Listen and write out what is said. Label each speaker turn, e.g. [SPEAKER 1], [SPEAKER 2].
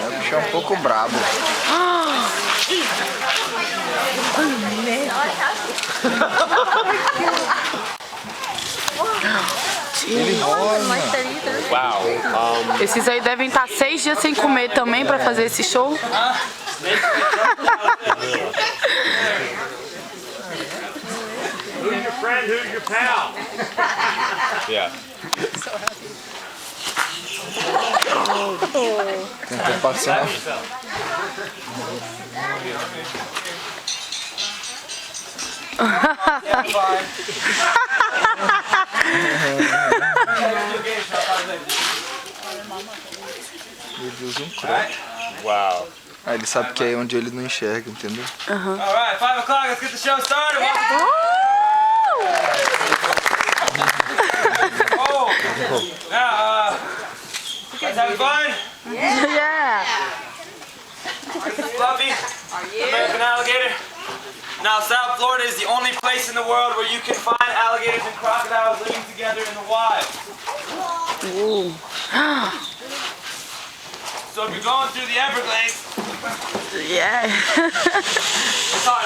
[SPEAKER 1] O bicho é um pouco brabo. Ele rola.
[SPEAKER 2] Esses aí devem estar 6 dias sem comer também pra fazer esse show.
[SPEAKER 3] Who's your friend? Who's your pal? Yeah.
[SPEAKER 1] Tentou passar. Meu Deus, um croque.
[SPEAKER 3] Wow.
[SPEAKER 1] Ah, ele sabe que é onde ele não enxerga, entendeu?
[SPEAKER 4] Alright, 5 o'clock, let's get the show started. Oh! Now, you guys having fun?
[SPEAKER 2] Yeah.
[SPEAKER 4] This is Fluffy, American alligator. Now, South Florida is the only place in the world where you can find alligators and crocodiles living together in the wild. So if you're going through the Everglades,
[SPEAKER 2] Yeah.
[SPEAKER 4] it's all